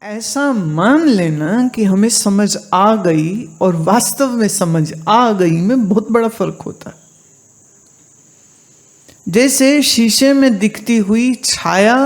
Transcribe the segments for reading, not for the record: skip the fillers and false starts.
ऐसा मान लेना कि हमें समझ आ गई और वास्तव में समझ आ गई में बहुत बड़ा फर्क होता है। जैसे शीशे में दिखती हुई छाया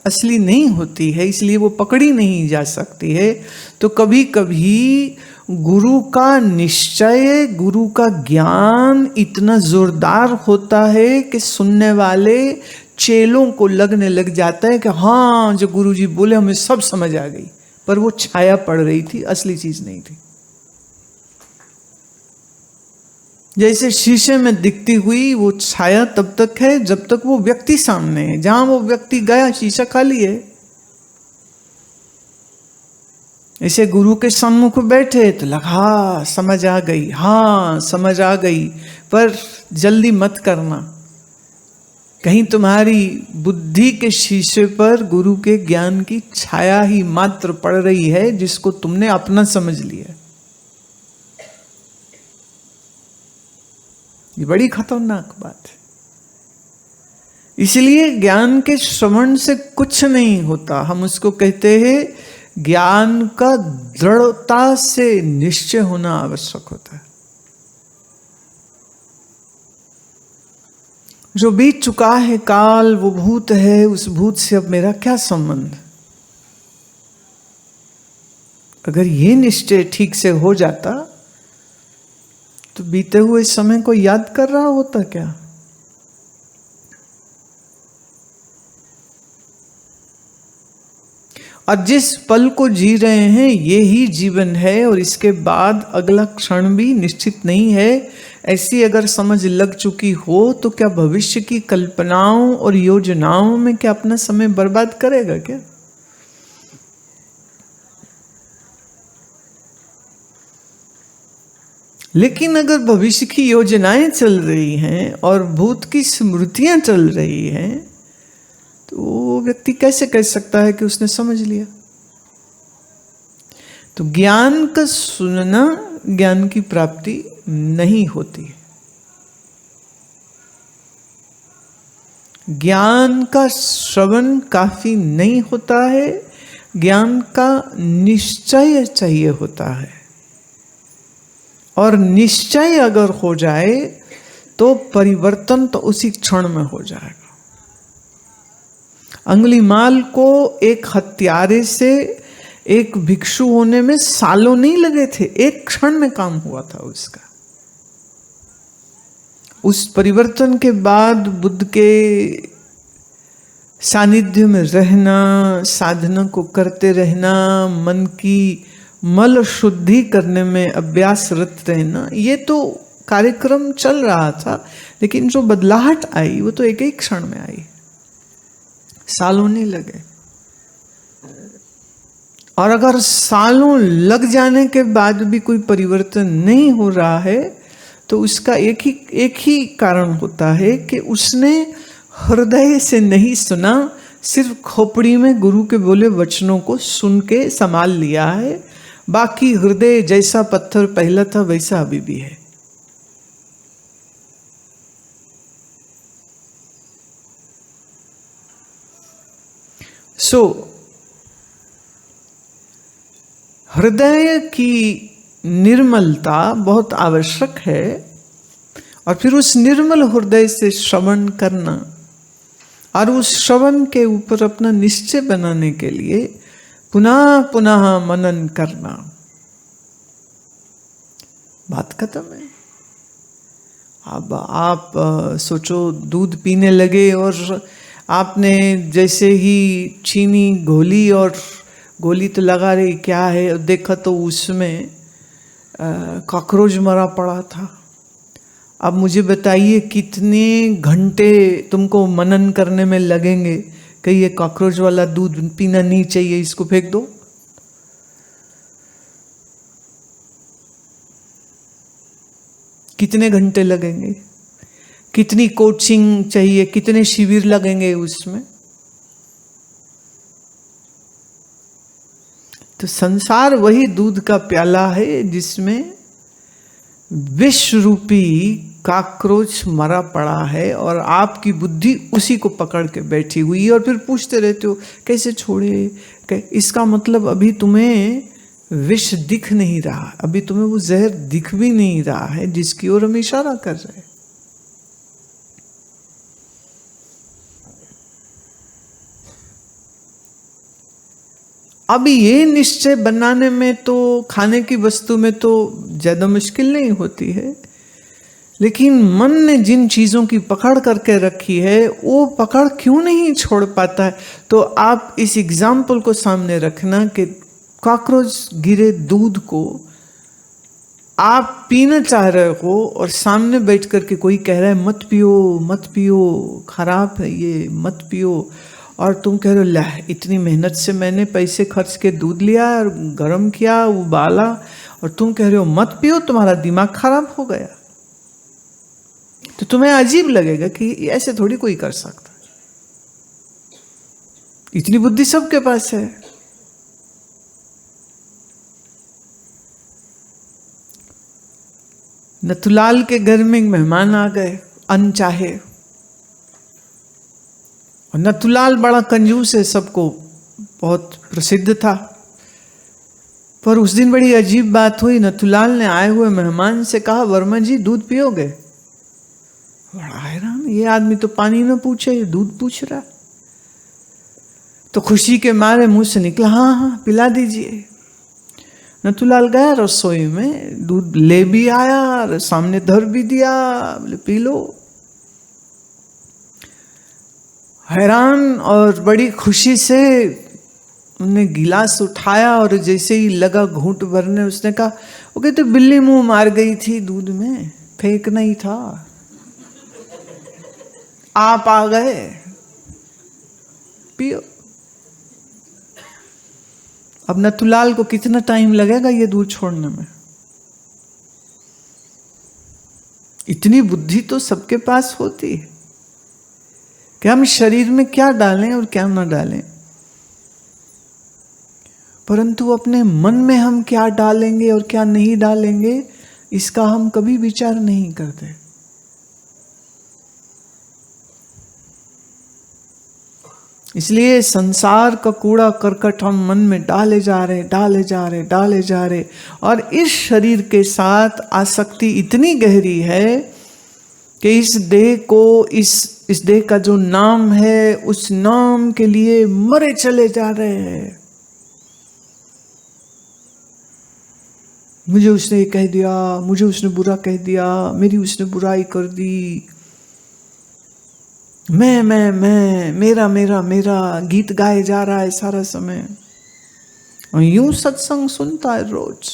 असली नहीं होती है, इसलिए वो पकड़ी नहीं जा सकती है। तो कभी कभी गुरु का निश्चय, गुरु का ज्ञान इतना जोरदार होता है कि सुनने वाले चेलों को लगने लग जाता है कि हाँ, जो गुरु जी बोले हमें सब समझ आ गई, पर वो छाया पड़ रही थी, असली चीज नहीं थी। जैसे शीशे में दिखती हुई वो छाया तब तक है जब तक वो व्यक्ति सामने है, जहां वो व्यक्ति गया शीशा खाली है। ऐसे गुरु के सम्मुख बैठे तो लगा समझ आ गई, हाँ समझ आ गई, पर जल्दी मत करना, कहीं तुम्हारी बुद्धि के शीशे पर गुरु के ज्ञान की छाया ही मात्र पड़ रही है, जिसको तुमने अपना समझ लिया। ये बड़ी खतरनाक बात है। इसलिए ज्ञान के श्रवण से कुछ नहीं होता, हम उसको कहते हैं ज्ञान का दृढ़ता से निश्चय होना आवश्यक होता है। जो बीत चुका है काल वो भूत है, उस भूत से अब मेरा क्या संबंध। अगर ये निश्चय ठीक से हो जाता तो बीते हुए समय को याद कर रहा होता क्या। और जिस पल को जी रहे हैं ये ही जीवन है और इसके बाद अगला क्षण भी निश्चित नहीं है, ऐसी अगर समझ लग चुकी हो तो क्या भविष्य की कल्पनाओं और योजनाओं में क्या अपना समय बर्बाद करेगा क्या। लेकिन अगर भविष्य की योजनाएं चल रही हैं और भूत की स्मृतियां चल रही हैं तो वो व्यक्ति कैसे कह सकता है कि उसने समझ लिया। तो ज्ञान का सुनना ज्ञान की प्राप्ति नहीं होती। ज्ञान का श्रवण काफी नहीं होता है, ज्ञान का निश्चय चाहिए होता है। और निश्चय अगर हो जाए तो परिवर्तन तो उसी क्षण में हो जाएगा। अंगुलीमाल को एक हत्यारे से एक भिक्षु होने में सालों नहीं लगे थे, एक क्षण में काम हुआ था उसका। उस परिवर्तन के बाद बुद्ध के सानिध्य में रहना, साधना को करते रहना, मन की मल शुद्धि करने में अभ्यासरत रहना, ये तो कार्यक्रम चल रहा था। लेकिन जो बदलाहट आई वो तो एक एक क्षण में आई, सालों नहीं लगे। और अगर सालों लग जाने के बाद भी कोई परिवर्तन नहीं हो रहा है तो उसका एक ही कारण होता है कि उसने हृदय से नहीं सुना, सिर्फ खोपड़ी में गुरु के बोले वचनों को सुन के संभाल लिया है। बाकी हृदय जैसा पत्थर पहला था वैसा अभी भी है। हृदय की निर्मलता बहुत आवश्यक है। और फिर उस निर्मल हृदय से श्रवण करना और उस श्रवण के ऊपर अपना निश्चय बनाने के लिए पुनः पुनः मनन करना। बात खत्म है। अब आप सोचो दूध पीने लगे और आपने जैसे ही चीनी घोली और गोली तो लगा रही क्या है, देखा तो उसमें कॉकरोच मरा पड़ा था। अब मुझे बताइए कितने घंटे तुमको मनन करने में लगेंगे कि ये कॉकरोच वाला दूध पीना नहीं चाहिए, इसको फेंक दो। कितने घंटे लगेंगे, कितनी कोचिंग चाहिए, कितने शिविर लगेंगे उसमें। तो संसार वही दूध का प्याला है जिसमें विष रूपी काकरोच मरा पड़ा है और आपकी बुद्धि उसी को पकड़ के बैठी हुई है और फिर पूछते रहते हो कैसे छोड़े। इसका मतलब अभी तुम्हें विष दिख नहीं रहा, अभी तुम्हें वो जहर दिख भी नहीं रहा है जिसकी ओर हम इशारा कर रहे हैं। अभी ये निश्चय बनाने में तो खाने की वस्तु में तो ज्यादा मुश्किल नहीं होती है, लेकिन मन ने जिन चीजों की पकड़ करके रखी है वो पकड़ क्यों नहीं छोड़ पाता है। तो आप इस एग्जाम्पल को सामने रखना कि कॉकरोच गिरे दूध को आप पीना चाह रहे हो और सामने बैठ करके कोई कह रहा है मत पियो मत पियो, खराब है ये, मत पियो, और तुम कह रहे हो ला इतनी मेहनत से मैंने पैसे खर्च के दूध लिया और गर्म किया उबाला और तुम कह रहे हो मत पियो, तुम्हारा दिमाग खराब हो गया। तो तुम्हें अजीब लगेगा कि ऐसे थोड़ी कोई कर सकता, इतनी बुद्धि सबके पास है। नथुलाल के घर में एक मेहमान आ गए अनचाहे, और नथुलाल बड़ा कंजूस है, सबको बहुत प्रसिद्ध था। पर उस दिन बड़ी अजीब बात हुई, नथुलाल ने आए हुए मेहमान से कहा वर्मा जी दूध पियोगे। बड़ा हैरान, ये आदमी तो पानी न पूछे दूध पूछ रहा। तो खुशी के मारे मुंह से निकला हाँ हाँ पिला दीजिए। नथुलाल गया रसोई में, दूध ले भी आया और सामने धर भी दिया, बोले पी लो। हैरान और बड़ी खुशी से उन्हें गिलास उठाया और जैसे ही लगा घूंट भरने उसने कहा वो कहते बिल्ली मुंह मार गई थी दूध में, फेंकना ही था, आप आ गए पियो। अब नथुलाल को कितना टाइम लगेगा ये दूध छोड़ने में। इतनी बुद्धि तो सबके पास होती है कि हम शरीर में क्या डालें और क्या ना डालें, परंतु अपने मन में हम क्या डालेंगे और क्या नहीं डालेंगे इसका हम कभी विचार नहीं करते। इसलिए संसार का कूड़ा करकट हम मन में डाले जा रहे और इस शरीर के साथ आसक्ति इतनी गहरी है कि इस देह को इस देह का जो नाम है उस नाम के लिए मरे चले जा रहे हैं। मुझे उसने कह दिया, मुझे उसने बुरा कह दिया, मेरी उसने बुराई कर दी, मैं मेरा मेरा मेरा गीत गाए जा रहा है सारा समय, और यूं सत्संग सुनता है रोज,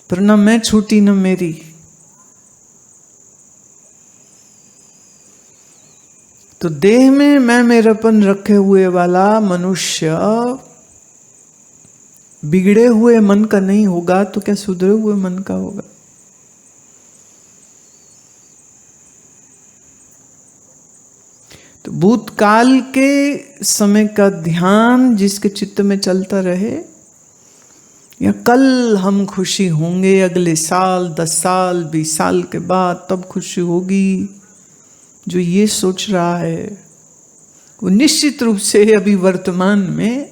पर न मैं छूटी न मेरी। तो देह में मैं मेरापन रखे हुए वाला मनुष्य बिगड़े हुए मन का नहीं होगा तो क्या सुधरे हुए मन का होगा। तो भूतकाल के समय का ध्यान जिसके चित्त में चलता रहे, या कल हम खुशी होंगे, अगले साल 10 साल 20 साल के बाद तब खुशी होगी, जो ये सोच रहा है वो निश्चित रूप से अभी वर्तमान में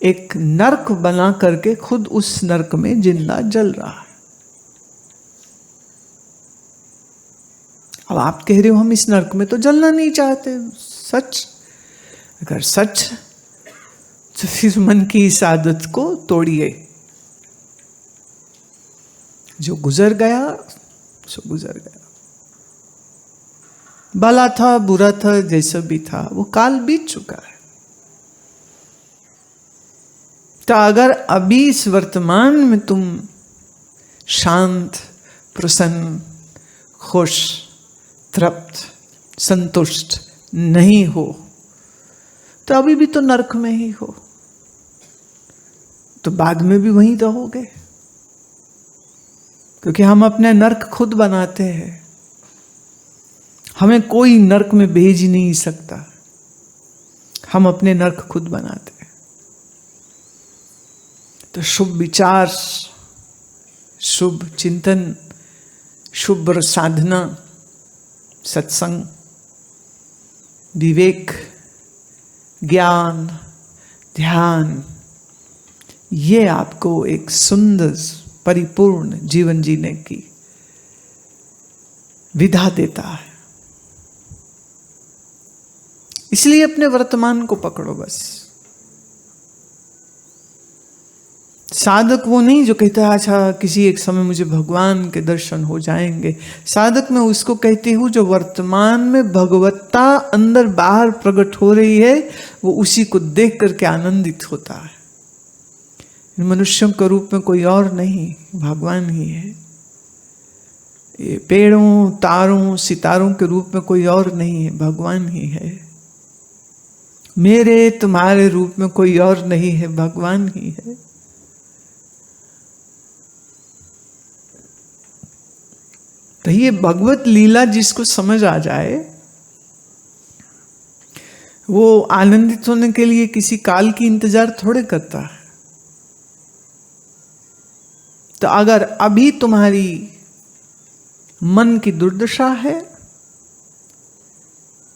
एक नरक बना करके खुद उस नरक में जिंदा जल रहा है। अब आप कह रहे हो हम इस नरक में तो जलना नहीं चाहते, सच अगर सच तो फिर मन की इस आदत को तोड़िए। जो गुजर गया सो गुजर गया, भला था बुरा था जैसा भी था वो काल बीत चुका है। तो अगर अभी इस वर्तमान में तुम शांत, प्रसन्न, खुश, तृप्त, संतुष्ट नहीं हो तो अभी भी तो नरक में ही हो, तो बाद में भी वहीं रहोगे, क्योंकि हम अपने नरक खुद बनाते हैं। हमें कोई नरक में भेज नहीं सकता, हम अपने नरक खुद बनाते हैं। तो शुभ विचार, शुभ चिंतन, शुभ साधना, सत्संग, विवेक, ज्ञान, ध्यान, ये आपको एक सुंदर परिपूर्ण जीवन जीने की विधा देता है। इसलिए अपने वर्तमान को पकड़ो बस। साधक वो नहीं जो कहता है अच्छा किसी एक समय मुझे भगवान के दर्शन हो जाएंगे। साधक मैं उसको कहती हूँ जो वर्तमान में भगवत्ता अंदर बाहर प्रकट हो रही है, वो उसी को देख करके आनंदित होता है। मनुष्यों के रूप में कोई और नहीं, भगवान ही है। ये पेड़ों, तारों, सितारों के रूप में कोई और नहीं है, भगवान ही है। मेरे तुम्हारे रूप में कोई और नहीं है, भगवान ही है। तो ये भगवत लीला जिसको समझ आ जाए, वो आनंदित होने के लिए किसी काल की इंतजार थोड़े करता है। तो अगर अभी तुम्हारी मन की दुर्दशा है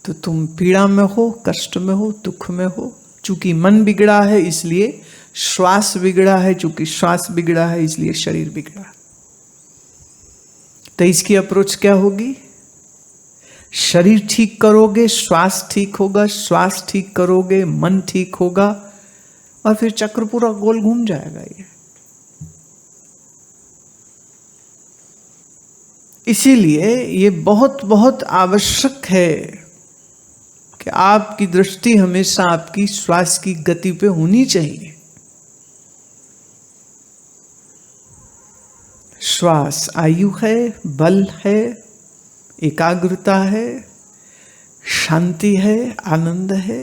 तो तुम पीड़ा में हो, कष्ट में हो, दुख में हो। चूंकि मन बिगड़ा है इसलिए श्वास बिगड़ा है, चूंकि श्वास बिगड़ा है इसलिए शरीर बिगड़ा। तो इसकी अप्रोच क्या होगी? शरीर ठीक करोगे, श्वास ठीक होगा, श्वास ठीक करोगे, मन ठीक होगा, और फिर चक्र पूरा गोल घूम जाएगा। ये इसीलिए ये बहुत बहुत आवश्यक है कि आपकी दृष्टि हमेशा आपकी श्वास की गति पे होनी चाहिए। श्वास आयु है, बल है, एकाग्रता है, शांति है, आनंद है।